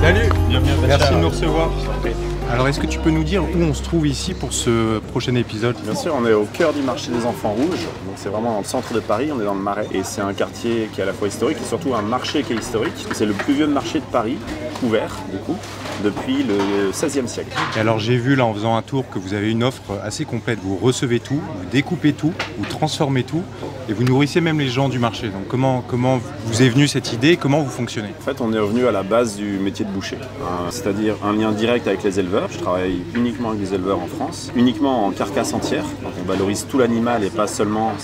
Salut, bienvenue à merci de nous recevoir. Oui. Alors est-ce que tu peux nous dire où on se trouve ici pour ce prochain épisode? Bien sûr, on est au cœur du marché des Enfants Rouges, donc c'est vraiment dans le centre de Paris, on est dans le Marais, et c'est un quartier qui est à la fois historique et surtout un marché qui est historique. C'est le plus vieux marché de Paris, couvert du coup, depuis le XVIe siècle. Et alors j'ai vu là en faisant un tour que vous avez une offre assez complète, vous recevez tout, vous découpez tout, vous transformez tout, et vous nourrissez même les gens du marché. Donc comment vous est venue cette idée et comment vous fonctionnez? En fait, on est revenu à la base du métier de boucher, c'est-à-dire un lien direct avec les éleveurs. Je travaille uniquement avec des éleveurs en France, uniquement en carcasse entière. Donc on valorise tout l'animal et pas simplement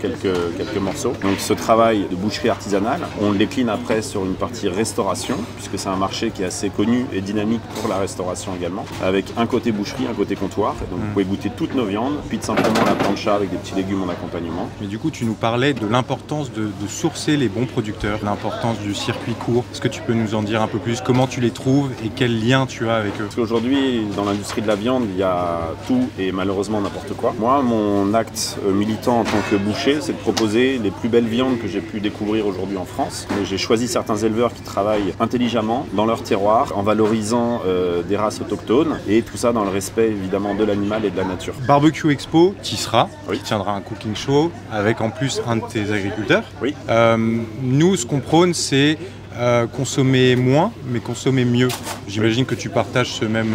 quelques morceaux. Donc ce travail de boucherie artisanale, on le décline après sur une partie restauration, puisque c'est un marché qui est assez connu et dynamique pour la restauration également, avec un côté boucherie, un côté comptoir. Et donc vous pouvez goûter toutes nos viandes, puis simplement la plancha avec des petits légumes en accompagnement. Mais du coup, tu nous parlais de l'importance de sourcer les bons producteurs, l'importance du circuit court. Est-ce que tu peux nous en dire un peu plus? Comment tu les trouves et quel lien tu as avec eux? Parce qu'aujourd'hui, dans l'industrie de la viande, il y a tout et malheureusement n'importe quoi. Moi, mon acte militant en tant que boucher, c'est de proposer les plus belles viandes que j'ai pu découvrir aujourd'hui en France. J'ai choisi certains éleveurs qui travaillent intelligemment dans leur terroir, en valorisant des races autochtones, et tout ça dans le respect évidemment de l'animal et de la nature. Barbecue Expo, tu y seras, oui. Tu tiendras un cooking show avec en plus un de tes agriculteurs. Oui. Nous, ce qu'on prône, c'est consommer moins, mais consommer mieux. J'imagine que tu partages ce même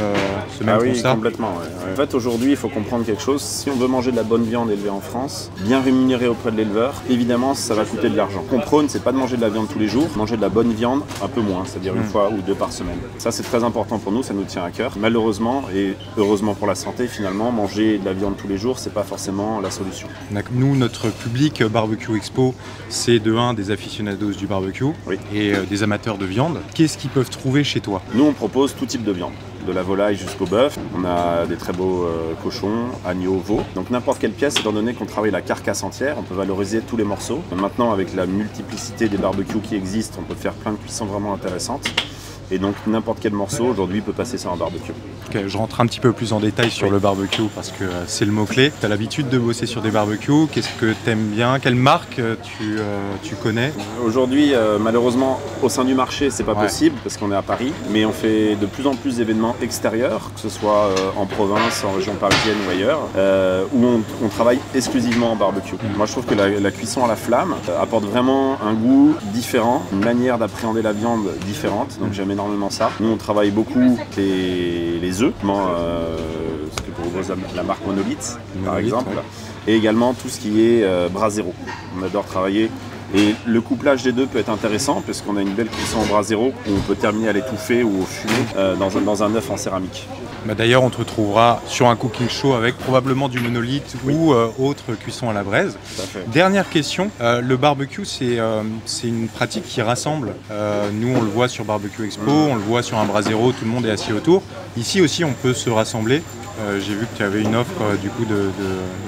constat. Oui, complètement. Ouais. En fait, aujourd'hui, il faut comprendre quelque chose. Si on veut manger de la bonne viande élevée en France, bien rémunérée auprès de l'éleveur, évidemment, ça va coûter de l'argent. Ce qu'on prône, c'est pas de manger de la viande tous les jours, manger de la bonne viande un peu moins, c'est-à-dire une fois ou deux par semaine. Ça, c'est très important pour nous, ça nous tient à cœur. Malheureusement, et heureusement pour la santé, finalement, manger de la viande tous les jours, c'est pas forcément la solution. Nous, notre public Barbecue Expo, c'est de un des aficionados du barbecue et des amateurs de viande. Qu'est-ce qu'ils peuvent trouver chez toi? Nous, on propose tout type de viande, de la volaille jusqu'au bœuf. On a des très beaux cochons, agneaux, veaux. Donc n'importe quelle pièce, étant donné qu'on travaille la carcasse entière, on peut valoriser tous les morceaux. Maintenant, avec la multiplicité des barbecues qui existent, on peut faire plein de cuissons vraiment intéressantes. Et donc n'importe quel morceau aujourd'hui peut passer sur un barbecue. Okay, je rentre un petit peu plus en détail sur le barbecue parce que c'est le mot-clé. Tu as l'habitude de bosser sur des barbecues, qu'est-ce que tu aimes bien? Quelle marque tu connais? Aujourd'hui, malheureusement, au sein du marché, c'est pas possible parce qu'on est à Paris, mais on fait de plus en plus d'événements extérieurs, que ce soit en province, en région parisienne ou ailleurs, où on travaille exclusivement en barbecue. Moi, je trouve que la cuisson à la flamme apporte vraiment un goût différent, une manière d'appréhender la viande différente, donc j'aime énormément ça. Nous, on travaille beaucoup les œufs, ce que propose la marque Monolith, par exemple, et également tout ce qui est brasero. On adore travailler. Et le couplage des deux peut être intéressant puisqu'on a une belle cuisson au brasero où on peut terminer à l'étouffer ou au fumé dans un œuf en céramique. D'ailleurs, on te retrouvera sur un cooking show avec probablement du monolithe ou autre cuisson à la braise. Dernière question, le barbecue, c'est une pratique qui rassemble. Nous, on le voit sur Barbecue Expo, on le voit sur un brasero, tout le monde est assis autour. Ici aussi, on peut se rassembler. J'ai vu que tu avais une offre du coup de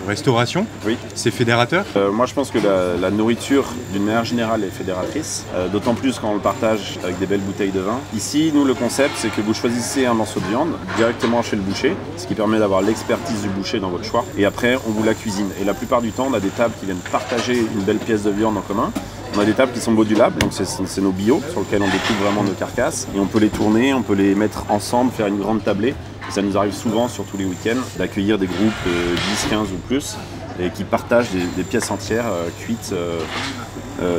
restauration. Oui. C'est fédérateur? Moi, je pense que la nourriture, d'une manière générale, est fédératrice. D'autant plus quand on le partage avec des belles bouteilles de vin. Ici, nous, le concept, c'est que vous choisissez un morceau de viande directement chez le boucher, ce qui permet d'avoir l'expertise du boucher dans votre choix. Et après, on vous la cuisine. Et la plupart du temps, on a des tables qui viennent partager une belle pièce de viande en commun. On a des tables qui sont modulables, donc c'est nos bio sur lesquels on découpe vraiment nos carcasses. Et on peut les tourner, on peut les mettre ensemble, faire une grande tablée. Et ça nous arrive souvent, sur tous les week-ends, d'accueillir des groupes de 10, 15 ou plus et qui partagent des pièces entières cuites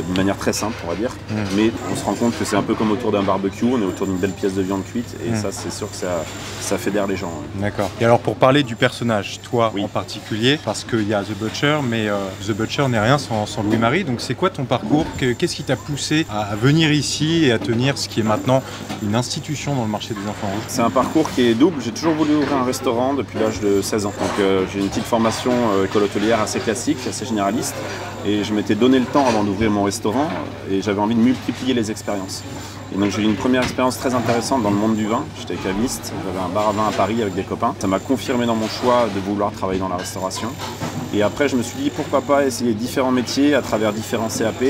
d'une manière très simple, on va dire. Mais on se rend compte que c'est un peu comme autour d'un barbecue, on est autour d'une belle pièce de viande cuite et ça, c'est sûr que ça fédère les gens. D'accord. Et alors pour parler du personnage, toi en particulier, parce qu'il y a The Butcher, mais The Butcher n'est rien sans Louis-Marie, donc c'est quoi ton parcours? Qu'est-ce qui t'a poussé à venir ici et à tenir ce qui est maintenant une institution dans le marché des enfants rouges? C'est un parcours qui est double. J'ai toujours voulu ouvrir un restaurant depuis l'âge de 16 ans. Donc j'ai une petite formation école hôtelière assez classique, assez généraliste. Et je m'étais donné le temps avant d'ouvrir mon restaurant et j'avais envie de multiplier les expériences. Et donc j'ai eu une première expérience très intéressante dans le monde du vin. J'étais caviste, j'avais un bar à vin à Paris avec des copains. Ça m'a confirmé dans mon choix de vouloir travailler dans la restauration. Et après je me suis dit pourquoi pas essayer différents métiers à travers différents CAP.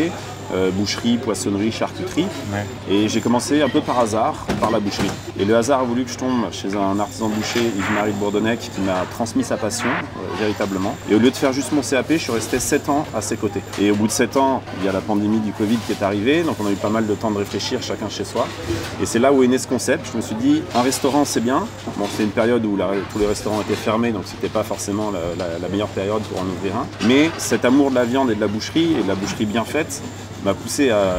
boucherie, poissonnerie, charcuterie. Ouais. Et j'ai commencé un peu par hasard, par la boucherie. Et le hasard a voulu que je tombe chez un artisan boucher, Yves-Marie de Bourdonnec, qui m'a transmis sa passion, véritablement. Et au lieu de faire juste mon CAP, je suis resté 7 ans à ses côtés. Et au bout de 7 ans, il y a la pandémie du Covid qui est arrivée, donc on a eu pas mal de temps de réfléchir chacun chez soi. Et c'est là où est né ce concept. Je me suis dit, un restaurant c'est bien. Bon, c'est une période où tous les restaurants étaient fermés, donc c'était pas forcément la meilleure période pour en ouvrir un. Mais cet amour de la viande et de la boucherie bien faite, m'a poussé à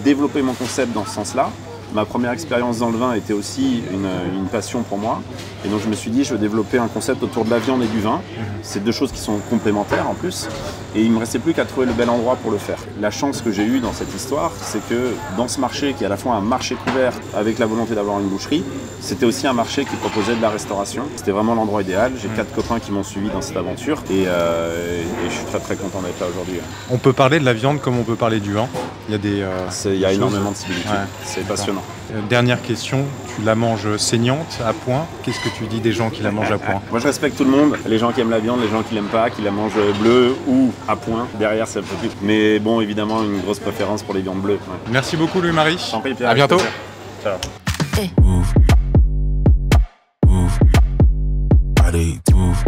développer mon concept dans ce sens-là. Ma première expérience dans le vin était aussi une passion pour moi. Et donc je me suis dit, je vais développer un concept autour de la viande et du vin. C'est deux choses qui sont complémentaires en plus. Et il ne me restait plus qu'à trouver le bel endroit pour le faire. La chance que j'ai eue dans cette histoire, c'est que dans ce marché, qui est à la fois un marché couvert avec la volonté d'avoir une boucherie, c'était aussi un marché qui proposait de la restauration. C'était vraiment l'endroit idéal. J'ai 4 copains qui m'ont suivi dans cette aventure. Et je suis très très content d'être là aujourd'hui. On peut parler de la viande comme on peut parler du vin. Il y a il y a énormément de similitudes. Ouais, c'est passionnant. Dernière question, tu la manges saignante, à point. Qu'est-ce que tu dis des gens qui la mangent à point? Moi je respecte tout le monde, les gens qui aiment la viande, les gens qui l'aiment pas, qui la mangent bleue ou à point. Derrière c'est un peu plus. Mais bon, évidemment, une grosse préférence pour les viandes bleues. Ouais. Merci beaucoup Louis-Marie. À bientôt. Ciao. Move. Body, move.